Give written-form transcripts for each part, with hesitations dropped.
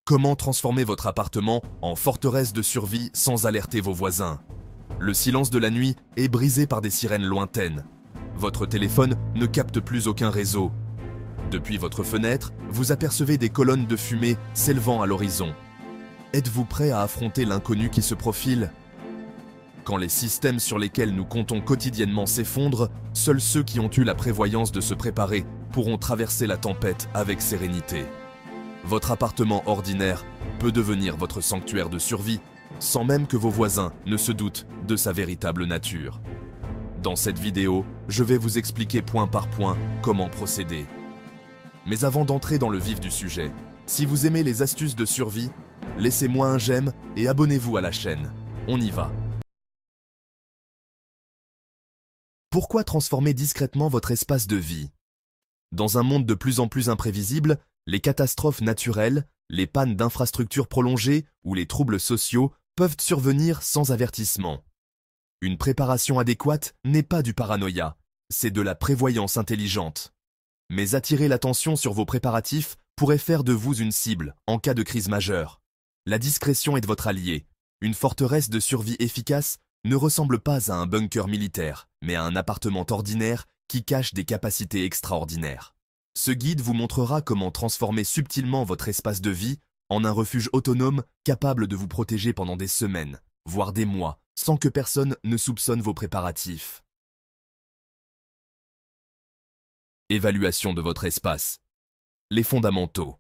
Comment transformer votre appartement en forteresse de survie sans alerter vos voisins? Le silence de la nuit est brisé par des sirènes lointaines. Votre téléphone ne capte plus aucun réseau. Depuis votre fenêtre, vous apercevez des colonnes de fumée s'élevant à l'horizon. Êtes-vous prêt à affronter l'inconnu qui se profile? Quand les systèmes sur lesquels nous comptons quotidiennement s'effondrent, seuls ceux qui ont eu la prévoyance de se préparer pourront traverser la tempête avec sérénité. Votre appartement ordinaire peut devenir votre sanctuaire de survie, sans même que vos voisins ne se doutent de sa véritable nature. Dans cette vidéo, je vais vous expliquer point par point comment procéder. Mais avant d'entrer dans le vif du sujet, si vous aimez les astuces de survie, laissez-moi un j'aime et abonnez-vous à la chaîne. On y va. Pourquoi transformer discrètement votre espace de vie? Dans un monde de plus en plus imprévisible, les catastrophes naturelles, les pannes d'infrastructures prolongées ou les troubles sociaux peuvent survenir sans avertissement. Une préparation adéquate n'est pas du paranoïa, c'est de la prévoyance intelligente. Mais attirer l'attention sur vos préparatifs pourrait faire de vous une cible en cas de crise majeure. La discrétion est de votre allié. Une forteresse de survie efficace ne ressemble pas à un bunker militaire, mais à un appartement ordinaire qui cache des capacités extraordinaires. Ce guide vous montrera comment transformer subtilement votre espace de vie en un refuge autonome capable de vous protéger pendant des semaines, voire des mois, sans que personne ne soupçonne vos préparatifs. Évaluation de votre espace. Les fondamentaux.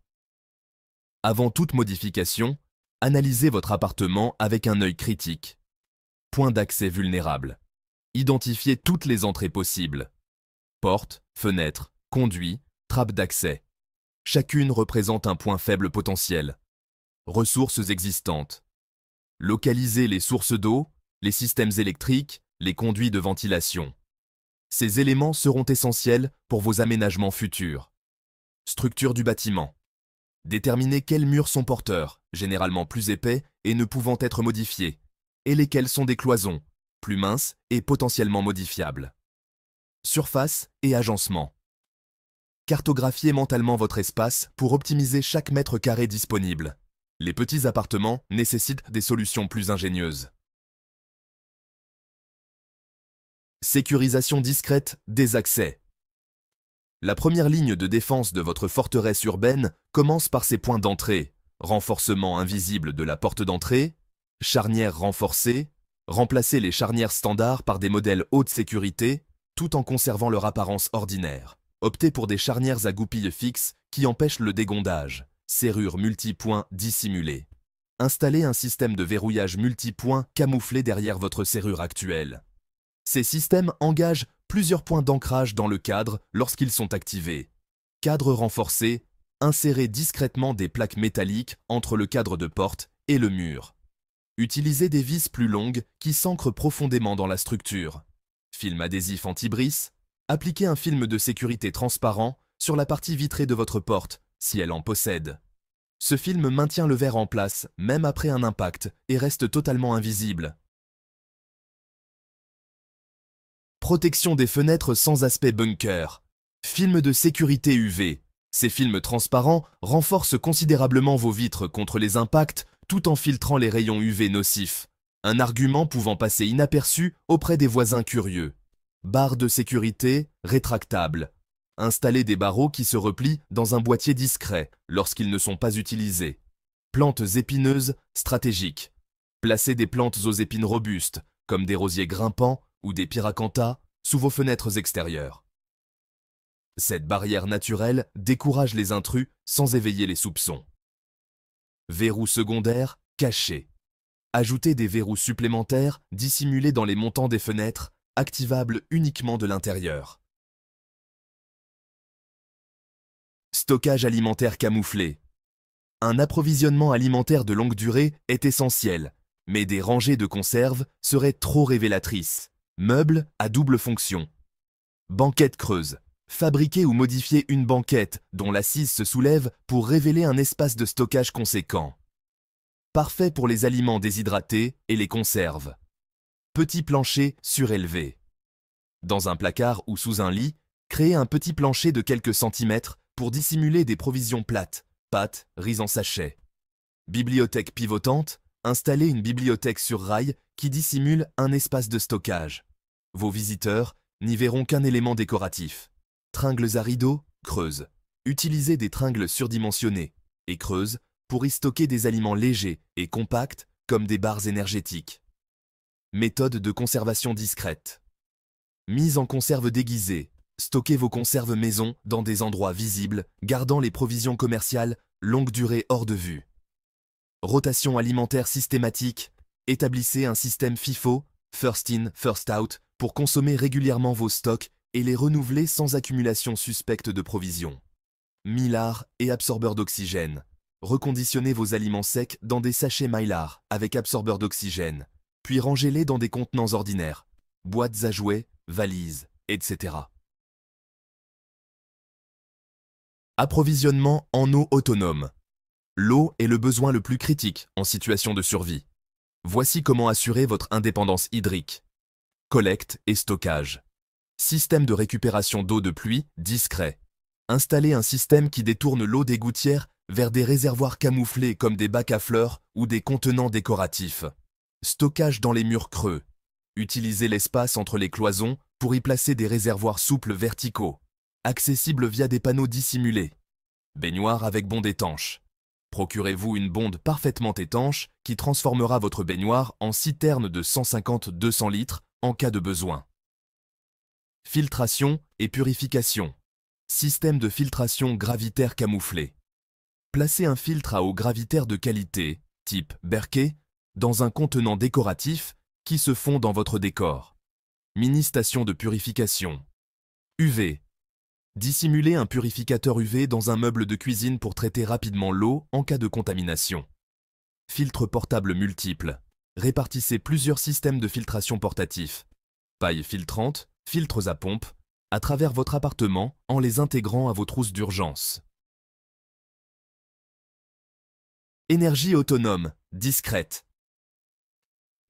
Avant toute modification, analysez votre appartement avec un œil critique. Point d'accès vulnérable. Identifiez toutes les entrées possibles. Portes, fenêtres, conduits, trappes d'accès. Chacune représente un point faible potentiel. Ressources existantes. Localisez les sources d'eau, les systèmes électriques, les conduits de ventilation. Ces éléments seront essentiels pour vos aménagements futurs. Structure du bâtiment. Déterminez quels murs sont porteurs, généralement plus épais et ne pouvant être modifiés, et lesquels sont des cloisons, plus minces et potentiellement modifiables. Surface et agencement. Cartographiez mentalement votre espace pour optimiser chaque mètre carré disponible. Les petits appartements nécessitent des solutions plus ingénieuses. Sécurisation discrète des accès. La première ligne de défense de votre forteresse urbaine commence par ses points d'entrée, renforcement invisible de la porte d'entrée, charnières renforcées, remplacez les charnières standards par des modèles haute sécurité, tout en conservant leur apparence ordinaire. Optez pour des charnières à goupilles fixes qui empêchent le dégondage, serrures multipoints dissimulées. Installez un système de verrouillage multipoints camouflé derrière votre serrure actuelle. Ces systèmes engagent plusieurs points d'ancrage dans le cadre lorsqu'ils sont activés. Cadre renforcé, insérez discrètement des plaques métalliques entre le cadre de porte et le mur. Utilisez des vis plus longues qui s'ancrent profondément dans la structure. Film adhésif anti-brise. Appliquez un film de sécurité transparent sur la partie vitrée de votre porte, si elle en possède. Ce film maintient le verre en place, même après un impact, et reste totalement invisible. Protection des fenêtres sans aspect bunker. Film de sécurité UV. Ces films transparents renforcent considérablement vos vitres contre les impacts tout en filtrant les rayons UV nocifs. Un argument pouvant passer inaperçu auprès des voisins curieux. Barre de sécurité rétractable. Installez des barreaux qui se replient dans un boîtier discret lorsqu'ils ne sont pas utilisés. Plantes épineuses stratégiques. Placez des plantes aux épines robustes, comme des rosiers grimpants ou des pyracantha, sous vos fenêtres extérieures. Cette barrière naturelle décourage les intrus sans éveiller les soupçons. Verrous secondaires cachés. Ajoutez des verrous supplémentaires dissimulés dans les montants des fenêtres, activables uniquement de l'intérieur. Stockage alimentaire camouflé. Un approvisionnement alimentaire de longue durée est essentiel, mais des rangées de conserves seraient trop révélatrices. Meubles à double fonction. Banquette creuse. Fabriquez ou modifiez une banquette dont l'assise se soulève pour révéler un espace de stockage conséquent. Parfait pour les aliments déshydratés et les conserves. Petit plancher surélevé. Dans un placard ou sous un lit, créez un petit plancher de quelques centimètres pour dissimuler des provisions plates, pâtes, riz en sachet. Bibliothèque pivotante, installez une bibliothèque sur rail qui dissimule un espace de stockage. Vos visiteurs n'y verront qu'un élément décoratif. Tringles à rideaux, creuses. Utilisez des tringles surdimensionnés et creuses pour y stocker des aliments légers et compacts comme des barres énergétiques. Méthode de conservation discrète. Mise en conserve déguisée. Stockez vos conserves maison dans des endroits visibles, gardant les provisions commerciales longue durée hors de vue. Rotation alimentaire systématique. Établissez un système FIFO, First In, First Out, pour consommer régulièrement vos stocks et les renouveler sans accumulation suspecte de provisions. Mylar et absorbeur d'oxygène. Reconditionnez vos aliments secs dans des sachets Mylar avec absorbeur d'oxygène, puis rangez-les dans des contenants ordinaires, boîtes à jouets, valises, etc. Approvisionnement en eau autonome. L'eau est le besoin le plus critique en situation de survie. Voici comment assurer votre indépendance hydrique. Collecte et stockage. Système de récupération d'eau de pluie discret. Installez un système qui détourne l'eau des gouttières vers des réservoirs camouflés comme des bacs à fleurs ou des contenants décoratifs. Stockage dans les murs creux. Utilisez l'espace entre les cloisons pour y placer des réservoirs souples verticaux, accessibles via des panneaux dissimulés. Baignoire avec bonde étanche. Procurez-vous une bonde parfaitement étanche qui transformera votre baignoire en citerne de 150-200 litres en cas de besoin. Filtration et purification. Système de filtration gravitaire camouflé. Placez un filtre à eau gravitaire de qualité, type Berkey, dans un contenant décoratif qui se fond dans votre décor. Mini station de purification. UV. Dissimulez un purificateur UV dans un meuble de cuisine pour traiter rapidement l'eau en cas de contamination. Filtre portable multiple. Répartissez plusieurs systèmes de filtration portatifs. Paille filtrante, filtres à pompe, à travers votre appartement en les intégrant à vos trousses d'urgence. Énergie autonome, discrète.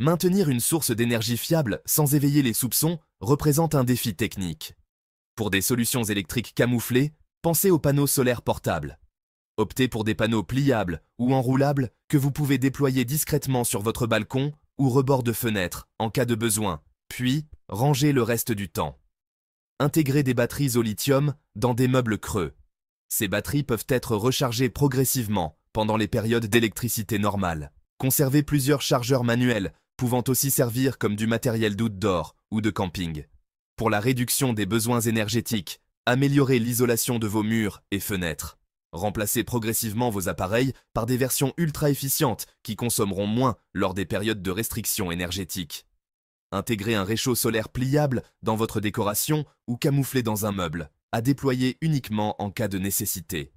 Maintenir une source d'énergie fiable sans éveiller les soupçons représente un défi technique. Pour des solutions électriques camouflées, pensez aux panneaux solaires portables. Optez pour des panneaux pliables ou enroulables que vous pouvez déployer discrètement sur votre balcon ou rebord de fenêtre en cas de besoin, puis rangez le reste du temps. Intégrez des batteries au lithium dans des meubles creux. Ces batteries peuvent être rechargées progressivement pendant les périodes d'électricité normale. Conservez plusieurs chargeurs manuels pouvant aussi servir comme du matériel d'outdoor ou de camping. Pour la réduction des besoins énergétiques, améliorez l'isolation de vos murs et fenêtres. Remplacez progressivement vos appareils par des versions ultra efficientes qui consommeront moins lors des périodes de restriction énergétique. Intégrez un réchaud solaire pliable dans votre décoration ou camouflé dans un meuble, à déployer uniquement en cas de nécessité.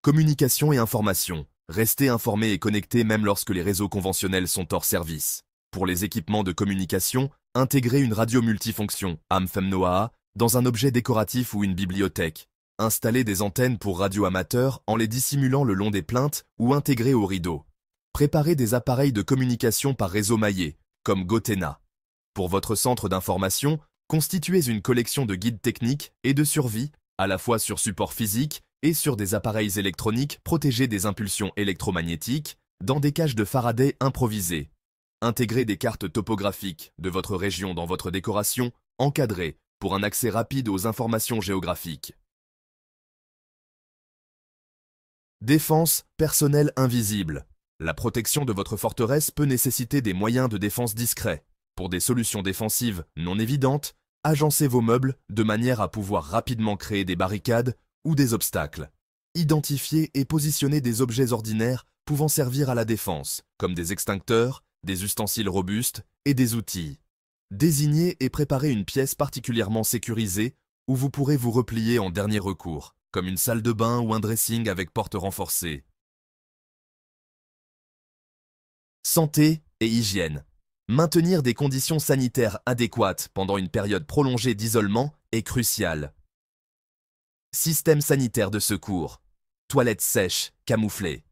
Communication et information. Restez informé et connecté même lorsque les réseaux conventionnels sont hors service. Pour les équipements de communication, intégrez une radio multifonction, AM/FM/NOAA, dans un objet décoratif ou une bibliothèque. Installez des antennes pour radio amateurs en les dissimulant le long des plinthes ou intégrées au rideau. Préparez des appareils de communication par réseau maillé, comme Gotena. Pour votre centre d'information, constituez une collection de guides techniques et de survie, à la fois sur support physique et sur des appareils électroniques protégés des impulsions électromagnétiques, dans des cages de Faraday improvisées. Intégrez des cartes topographiques de votre région dans votre décoration, encadrées pour un accès rapide aux informations géographiques. Défense personnelle invisible. La protection de votre forteresse peut nécessiter des moyens de défense discrets. Pour des solutions défensives non évidentes, agencez vos meubles de manière à pouvoir rapidement créer des barricades ou des obstacles. Identifiez et positionnez des objets ordinaires pouvant servir à la défense, comme des extincteurs, des ustensiles robustes et des outils. Désignez et préparez une pièce particulièrement sécurisée où vous pourrez vous replier en dernier recours, comme une salle de bain ou un dressing avec porte renforcée. Santé et hygiène. Maintenir des conditions sanitaires adéquates pendant une période prolongée d'isolement est crucial. Système sanitaire de secours. Toilettes sèches, camouflées.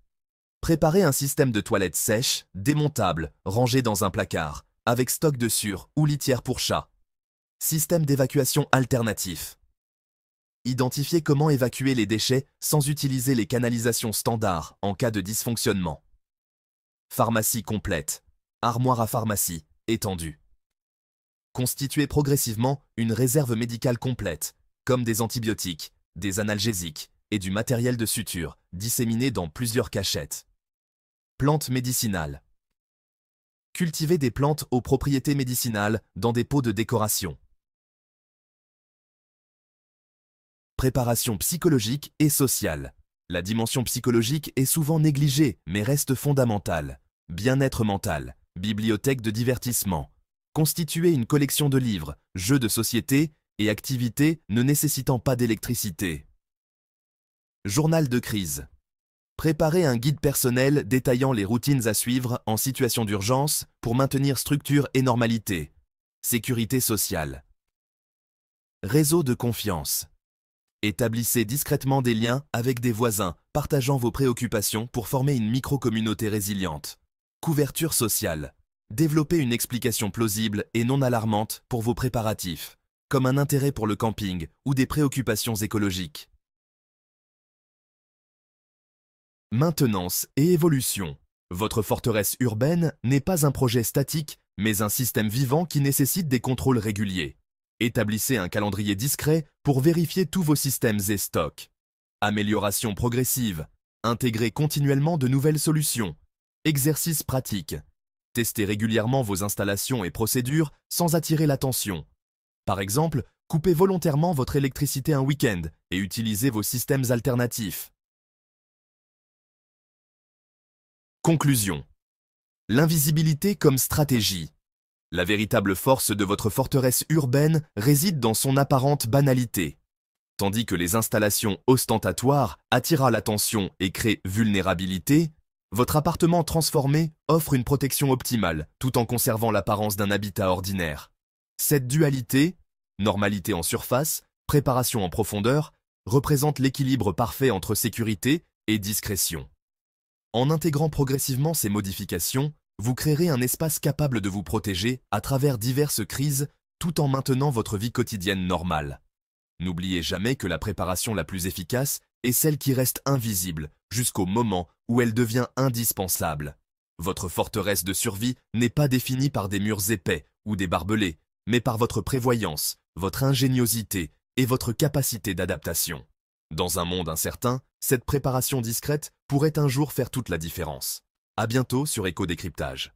Préparez un système de toilettes sèches, démontable, rangé dans un placard, avec stock de sur ou litière pour chat. Système d'évacuation alternatif. Identifiez comment évacuer les déchets sans utiliser les canalisations standards en cas de dysfonctionnement. Pharmacie complète. Armoire à pharmacie, étendue. Constituez progressivement une réserve médicale complète, comme des antibiotiques, des analgésiques et du matériel de suture, disséminés dans plusieurs cachettes. Plantes médicinales. Cultivez des plantes aux propriétés médicinales dans des pots de décoration. Préparation psychologique et sociale. La dimension psychologique est souvent négligée, mais reste fondamentale. Bien-être mental, bibliothèque de divertissement. Constituez une collection de livres, jeux de société et activités ne nécessitant pas d'électricité. Journal de crise. Préparez un guide personnel détaillant les routines à suivre en situation d'urgence pour maintenir structure et normalité. Sécurité sociale. Réseau de confiance. Établissez discrètement des liens avec des voisins, partageant vos préoccupations pour former une micro-communauté résiliente. Couverture sociale. Développez une explication plausible et non alarmante pour vos préparatifs, comme un intérêt pour le camping ou des préoccupations écologiques. Maintenance et évolution. Votre forteresse urbaine n'est pas un projet statique, mais un système vivant qui nécessite des contrôles réguliers. Établissez un calendrier discret pour vérifier tous vos systèmes et stocks. Amélioration progressive. Intégrez continuellement de nouvelles solutions. Exercice pratique. Testez régulièrement vos installations et procédures sans attirer l'attention. Par exemple, coupez volontairement votre électricité un week-end et utilisez vos systèmes alternatifs. Conclusion. L'invisibilité comme stratégie. La véritable force de votre forteresse urbaine réside dans son apparente banalité. Tandis que les installations ostentatoires attirent l'attention et créent vulnérabilité, votre appartement transformé offre une protection optimale tout en conservant l'apparence d'un habitat ordinaire. Cette dualité, normalité en surface, préparation en profondeur, représente l'équilibre parfait entre sécurité et discrétion. En intégrant progressivement ces modifications, vous créerez un espace capable de vous protéger à travers diverses crises tout en maintenant votre vie quotidienne normale. N'oubliez jamais que la préparation la plus efficace est celle qui reste invisible jusqu'au moment où elle devient indispensable. Votre forteresse de survie n'est pas définie par des murs épais ou des barbelés, mais par votre prévoyance, votre ingéniosité et votre capacité d'adaptation. Dans un monde incertain, cette préparation discrète pourrait un jour faire toute la différence. À bientôt sur Éco-Décryptage.